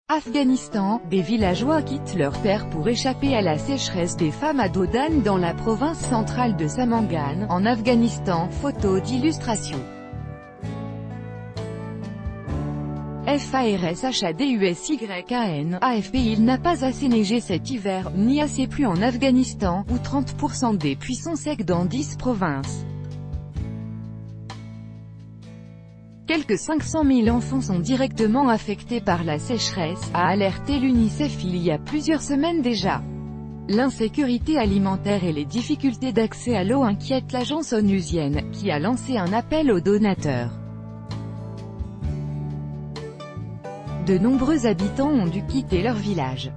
Afghanistan, des villageois quittent leur terre pour échapper à la sécheresse. Des femmes à dos d'âne dans la province centrale de Samangan, en Afghanistan. Photo d'illustration. FARSHADUSYAN, AFP. Il n'a pas assez neigé cet hiver, ni assez plu en Afghanistan, où 30% des puits sont secs dans 10 provinces. Quelques 500 000 enfants sont directement affectés par la sécheresse, a alerté l'UNICEF il y a plusieurs semaines déjà. L'insécurité alimentaire et les difficultés d'accès à l'eau inquiètent l'agence onusienne, qui a lancé un appel aux donateurs. De nombreux habitants ont dû quitter leur village.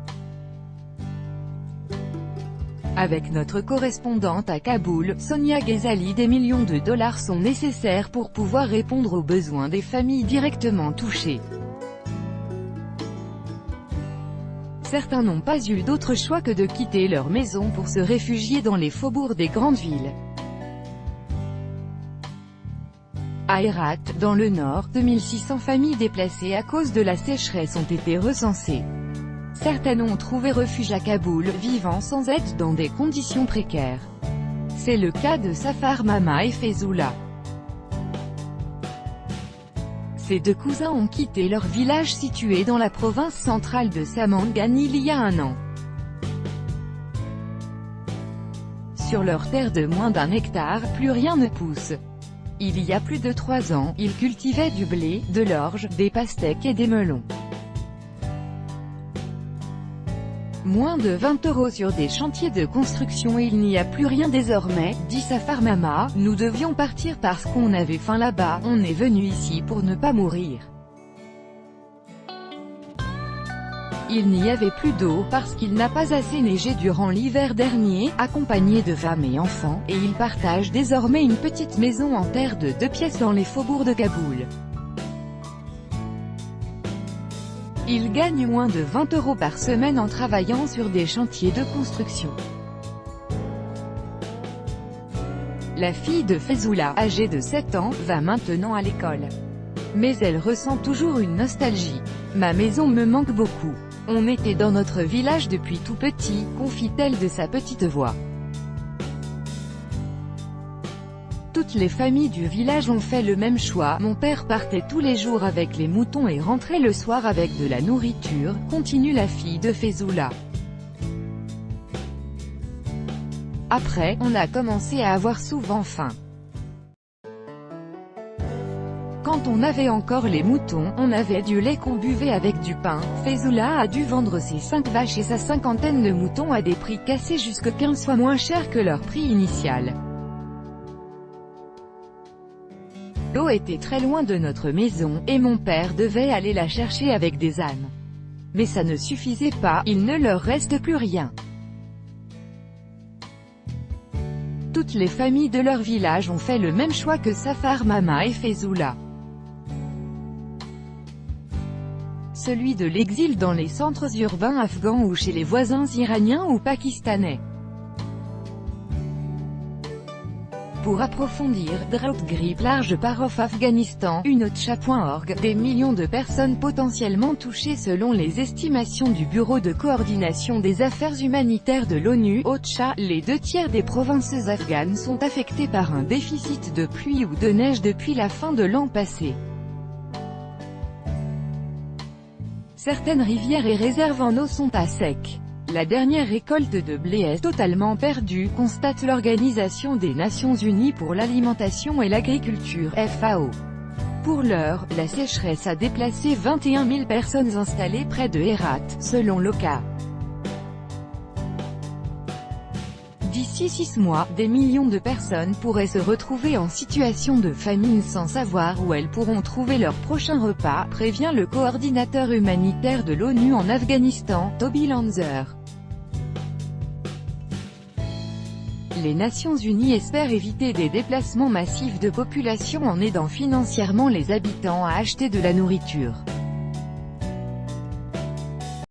Avec notre correspondante à Kaboul, Sonia Ghezali, des millions de dollars sont nécessaires pour pouvoir répondre aux besoins des familles directement touchées. Certains n'ont pas eu d'autre choix que de quitter leur maison pour se réfugier dans les faubourgs des grandes villes. À Herat, dans le nord, 2600 familles déplacées à cause de la sécheresse ont été recensées. Certaines ont trouvé refuge à Kaboul, vivant sans aide dans des conditions précaires. C'est le cas de Safar Mama et Faizoula. Ces deux cousins ont quitté leur village situé dans la province centrale de Samangan il y a un an. Sur leur terre de moins d'1 hectare, plus rien ne pousse. Il y a plus de 3 ans, ils cultivaient du blé, de l'orge, des pastèques et des melons. Moins de 20 € sur des chantiers de construction. Il n'y a plus rien désormais, dit Safar Mama. Nous devions partir parce qu'on avait faim là-bas, on est venu ici pour ne pas mourir. Il n'y avait plus d'eau parce qu'il n'a pas assez neigé durant l'hiver dernier, accompagné de femmes et enfants, et ils partagent désormais une petite maison en terre de 2 pièces dans les faubourgs de Kaboul. Ils gagnent moins de 20 € par semaine en travaillant sur des chantiers de construction. La fille de Faizoula, âgée de 7 ans, va maintenant à l'école. Mais elle ressent toujours une nostalgie. « Ma maison me manque beaucoup. On était dans notre village depuis tout petit », confie-t-elle de sa petite voix. Toutes les familles du village ont fait le même choix. Mon père partait tous les jours avec les moutons et rentrait le soir avec de la nourriture, continue la fille de Faizoula. Après, on a commencé à avoir souvent faim. Quand on avait encore les moutons, on avait du lait qu'on buvait avec du pain. Faizoula a dû vendre ses 5 vaches et sa 50aine de moutons à des prix cassés jusque 15 fois moins chers que leur prix initial. L'eau était très loin de notre maison, et mon père devait aller la chercher avec des ânes. Mais ça ne suffisait pas, il ne leur reste plus rien. Toutes les familles de leur village ont fait le même choix que Safar Mama et Faizoula. Celui de l'exil dans les centres urbains afghans ou chez les voisins iraniens ou pakistanais. Pour approfondir, Drought Grippe large part of Afghanistan, UNOCHA.org, des millions de personnes potentiellement touchées selon les estimations du Bureau de coordination des affaires humanitaires de l'ONU, OCHA. Les 2 tiers des provinces afghanes sont affectées par un déficit de pluie ou de neige depuis la fin de l'an passé. Certaines rivières et réserves en eau sont à sec. La dernière récolte de blé est totalement perdue, constate l'Organisation des Nations Unies pour l'alimentation et l'agriculture, FAO. Pour l'heure, la sécheresse a déplacé 21 000 personnes installées près de Herat, selon l'OCHA. D'ici 6 mois, des millions de personnes pourraient se retrouver en situation de famine sans savoir où elles pourront trouver leur prochain repas, prévient le coordinateur humanitaire de l'ONU en Afghanistan, Toby Lanzer. Les Nations Unies espèrent éviter des déplacements massifs de population en aidant financièrement les habitants à acheter de la nourriture.